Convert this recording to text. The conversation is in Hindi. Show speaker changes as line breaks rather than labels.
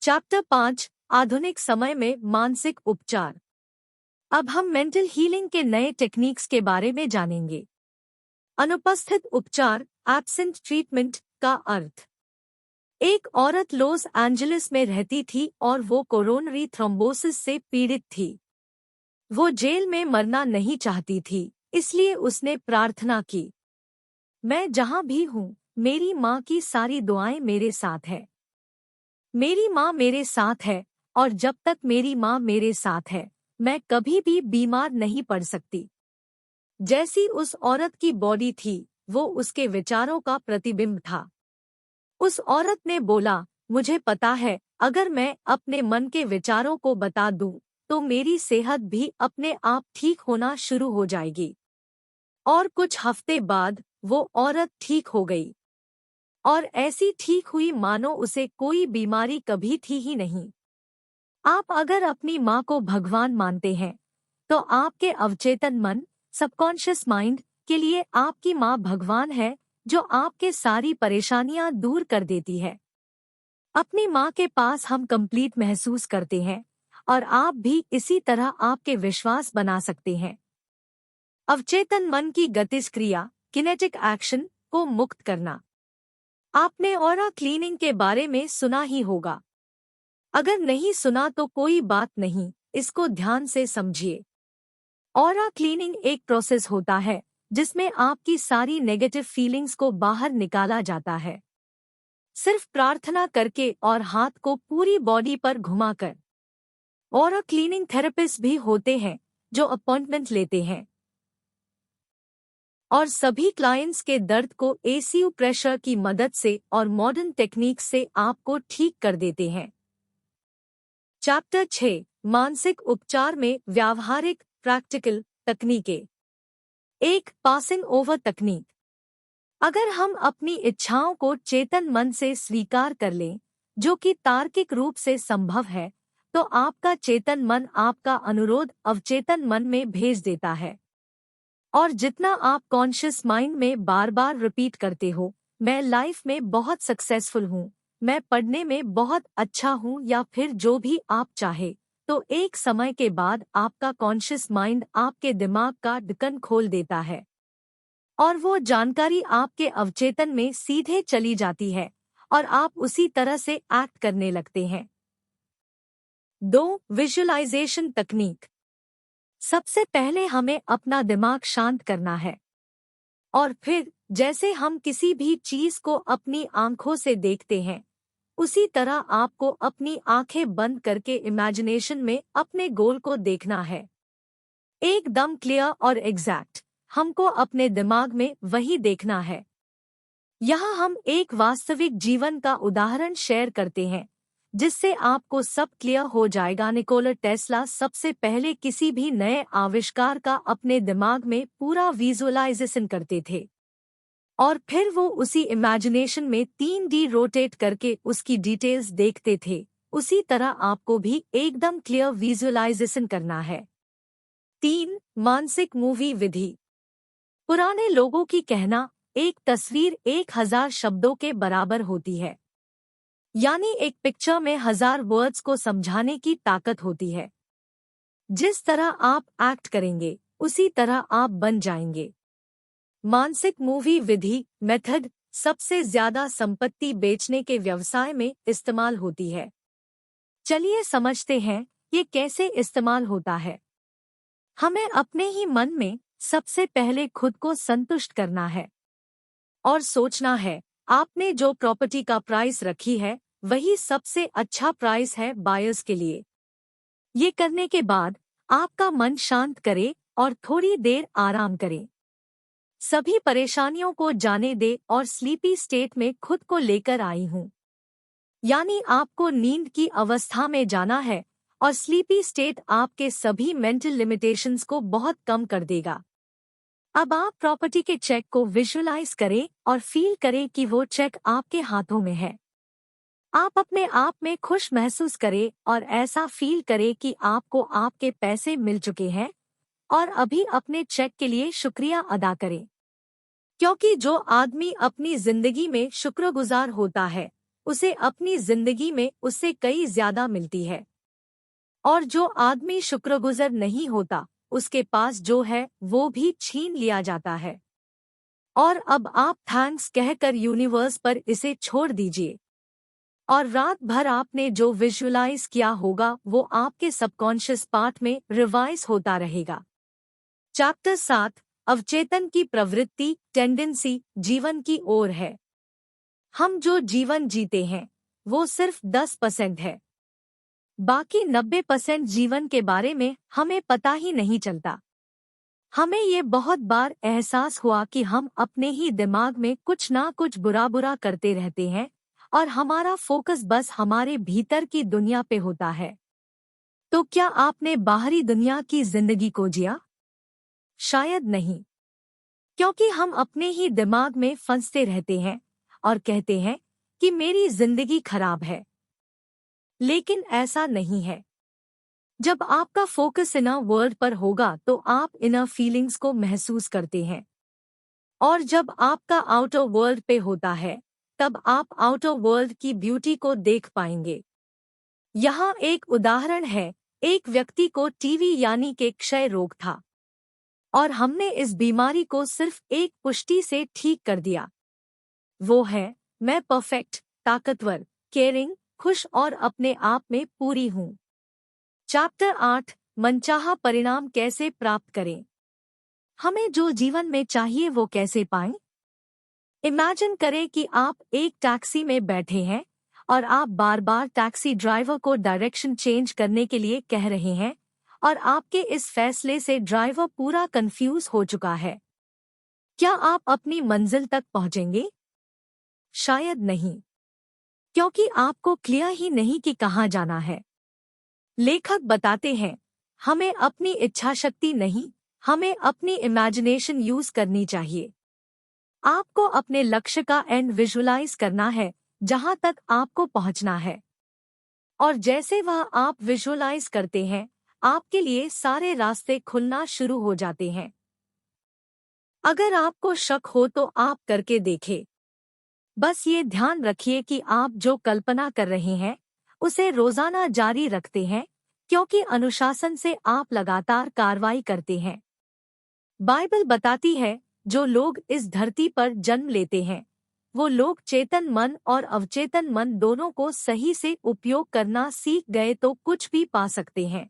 चैप्टर 5 आधुनिक समय में मानसिक उपचार। अब हम मेंटल हीलिंग के नए टेक्निक्स के बारे में जानेंगे। अनुपस्थित उपचार एब्सेंट ट्रीटमेंट का अर्थ। एक औरत लॉस एंजलिस में रहती थी और वो कोरोनरी थ्रोम्बोसिस से पीड़ित थी। वो जेल में मरना नहीं चाहती थी, इसलिए उसने प्रार्थना की, मैं जहां भी हूँ, मेरी माँ की सारी दुआएं मेरे साथ है। मेरी माँ मेरे साथ है और जब तक मेरी माँ मेरे साथ है, मैं कभी भी बीमार नहीं पड़ सकती। जैसी उस औरत की बॉडी थी, वो उसके विचारों का प्रतिबिंब था। उस औरत ने बोला, मुझे पता है, अगर मैं अपने मन के विचारों को बता दूं, तो मेरी सेहत भी अपने आप ठीक होना शुरू हो जाएगी। और कुछ हफ्ते बाद वो औरत ठीक हो गई। और ऐसी ठीक हुई मानो उसे कोई बीमारी कभी थी ही नहीं। आप अगर अपनी माँ को भगवान मानते हैं, तो आपके अवचेतन मन, सबकॉन्शियस माइंड के लिए आपकी माँ भगवान है, जो आपके सारी परेशानियां दूर कर देती है। अपनी माँ के पास हम कंप्लीट महसूस करते हैं, और आप भी इसी तरह आपके विश्वास बना सकते हैं। अवचेतन मन की गतिज क्रिया, किनेटिक एक्शन को मुक्त करना। आपने ऑरा क्लीनिंग के बारे में सुना ही होगा। अगर नहीं सुना तो कोई बात नहीं, इसको ध्यान से समझिए। ऑरा क्लीनिंग एक प्रोसेस होता है जिसमें आपकी सारी नेगेटिव फीलिंग्स को बाहर निकाला जाता है, सिर्फ प्रार्थना करके और हाथ को पूरी बॉडी पर घुमाकर। ऑरा क्लीनिंग थेरेपिस्ट भी होते हैं जो अपॉइंटमेंट लेते हैं और सभी क्लाइंट्स के दर्द को एसीयू प्रेशर की मदद से और मॉडर्न टेक्निक से आपको ठीक कर देते हैं। चैप्टर 6 मानसिक उपचार में व्यावहारिक प्रैक्टिकल तकनीकें। एक पासिंग ओवर तकनीक। अगर हम अपनी इच्छाओं को चेतन मन से स्वीकार कर लें, जो कि तार्किक रूप से संभव है, तो आपका चेतन मन आपका अनुरोध अवचेतन मन में भेज देता है। और जितना आप कॉन्शियस माइंड में बार बार रिपीट करते हो, मैं लाइफ में बहुत सक्सेसफुल हूँ, मैं पढ़ने में बहुत अच्छा हूँ, या फिर जो भी आप चाहे, तो एक समय के बाद आपका कॉन्शियस माइंड आपके दिमाग का ढक्कन खोल देता है और वो जानकारी आपके अवचेतन में सीधे चली जाती है और आप उसी तरह से एक्ट करने लगते हैं। 2 विजुअलाइजेशन तकनीक। सबसे पहले हमें अपना दिमाग शांत करना है और फिर जैसे हम किसी भी चीज को अपनी आंखों से देखते हैं, उसी तरह आपको अपनी आंखें बंद करके इमेजिनेशन में अपने गोल को देखना है। एकदम क्लियर और एग्जैक्ट, हमको अपने दिमाग में वही देखना है। यहाँ हम एक वास्तविक जीवन का उदाहरण शेयर करते हैं, जिससे आपको सब क्लियर हो जाएगा। निकोला टेस्ला सबसे पहले किसी भी नए आविष्कार का अपने दिमाग में पूरा विजुअलाइजेशन करते थे और फिर वो उसी इमेजिनेशन में 3D रोटेट करके उसकी डिटेल्स देखते थे। उसी तरह आपको भी एकदम क्लियर विजुअलाइजेशन करना है। 3 मानसिक मूवी विधि। पुराने लोगों की कहना, एक तस्वीर 1000 शब्दों के बराबर होती है। यानी एक पिक्चर में 1000 वर्ड्स को समझाने की ताकत होती है। जिस तरह आप एक्ट करेंगे, उसी तरह आप बन जाएंगे। मानसिक मूवी विधि मेथड सबसे ज्यादा संपत्ति बेचने के व्यवसाय में इस्तेमाल होती है। चलिए समझते हैं ये कैसे इस्तेमाल होता है। हमें अपने ही मन में सबसे पहले खुद को संतुष्ट करना है और सोचना है, आपने जो प्रॉपर्टी का प्राइस रखी है, वही सबसे अच्छा प्राइस है बायर्स के लिए। ये करने के बाद आपका मन शांत करे और थोड़ी देर आराम करें। सभी परेशानियों को जाने दे और स्लीपी स्टेट में खुद को लेकर आई हूँ। यानी आपको नींद की अवस्था में जाना है और स्लीपी स्टेट आपके सभी मेंटल लिमिटेशंस को बहुत कम कर देगा। अब आप प्रॉपर्टी के चेक को विजुअलाइज करें और फील करें कि वो चेक आपके हाथों में है। आप अपने आप में खुश महसूस करें और ऐसा फील करें कि आपको आपके पैसे मिल चुके हैं और अभी अपने चेक के लिए शुक्रिया अदा करें। क्योंकि जो आदमी अपनी जिंदगी में शुक्रगुजार होता है, उसे अपनी जिंदगी में उससे कई ज्यादा मिलती है। और जो आदमी शुक्रगुजार नहीं होता, उसके पास जो है वो भी छीन लिया जाता है। और अब आप थैंक्स कहकर यूनिवर्स पर इसे छोड़ दीजिए। और रात भर आपने जो विजुअलाइज किया होगा वो आपके सबकॉन्शियस पार्ट में रिवाइज होता रहेगा। चैप्टर 7, अवचेतन की प्रवृत्ति टेंडेंसी जीवन की ओर है। हम जो जीवन जीते हैं वो सिर्फ 10% है। बाकी 90% जीवन के बारे में हमें पता ही नहीं चलता। हमें ये बहुत बार एहसास हुआ कि हम अपने ही दिमाग में कुछ ना कुछ बुरा बुरा करते रहते हैं और हमारा फोकस बस हमारे भीतर की दुनिया पे होता है। तो क्या आपने बाहरी दुनिया की जिंदगी को जिया? शायद नहीं, क्योंकि हम अपने ही दिमाग में फंसते रहते हैं और कहते हैं कि मेरी जिंदगी खराब है। लेकिन ऐसा नहीं है। जब आपका फोकस इनर वर्ल्ड पर होगा तो आप इनर फीलिंग्स को महसूस करते हैं, और जब आपका आउटर वर्ल्ड पे होता है तब आप आउटर वर्ल्ड की ब्यूटी को देख पाएंगे। यहाँ एक उदाहरण है। एक व्यक्ति को टीवी यानी कि क्षय रोग था, और हमने इस बीमारी को सिर्फ एक पुष्टि से ठीक कर दिया। वो है, मैं परफेक्ट, ताकतवर, केयरिंग, खुश और अपने आप में पूरी हूँ। चैप्टर 8, मनचाहा परिणाम कैसे प्राप्त करें। हमें जो जीवन में चाहिए वो कैसे पाएं? इमेजिन करें कि आप एक टैक्सी में बैठे हैं और आप बार बार टैक्सी ड्राइवर को डायरेक्शन चेंज करने के लिए कह रहे हैं, और आपके इस फैसले से ड्राइवर पूरा कंफ्यूज हो चुका है। क्या आप अपनी मंजिल तक पहुंचेंगे? शायद नहीं, क्योंकि आपको क्लियर ही नहीं कि कहाँ जाना है। लेखक बताते हैं, हमें अपनी इच्छा शक्ति नहीं, हमें अपनी इमेजिनेशन यूज करनी चाहिए। आपको अपने लक्ष्य का एंड विजुअलाइज करना है, जहां तक आपको पहुंचना है। और जैसे वह आप विजुअलाइज करते हैं, आपके लिए सारे रास्ते खुलना शुरू हो जाते हैं। अगर आपको शक हो तो आप करके देखें। बस ये ध्यान रखिए कि आप जो कल्पना कर रहे हैं उसे रोजाना जारी रखते हैं, क्योंकि अनुशासन से आप लगातार कार्रवाई करते हैं। बाइबल बताती है, जो लोग इस धरती पर जन्म लेते हैं वो लोग चेतन मन और अवचेतन मन दोनों को सही से उपयोग करना सीख गए तो कुछ भी पा सकते हैं।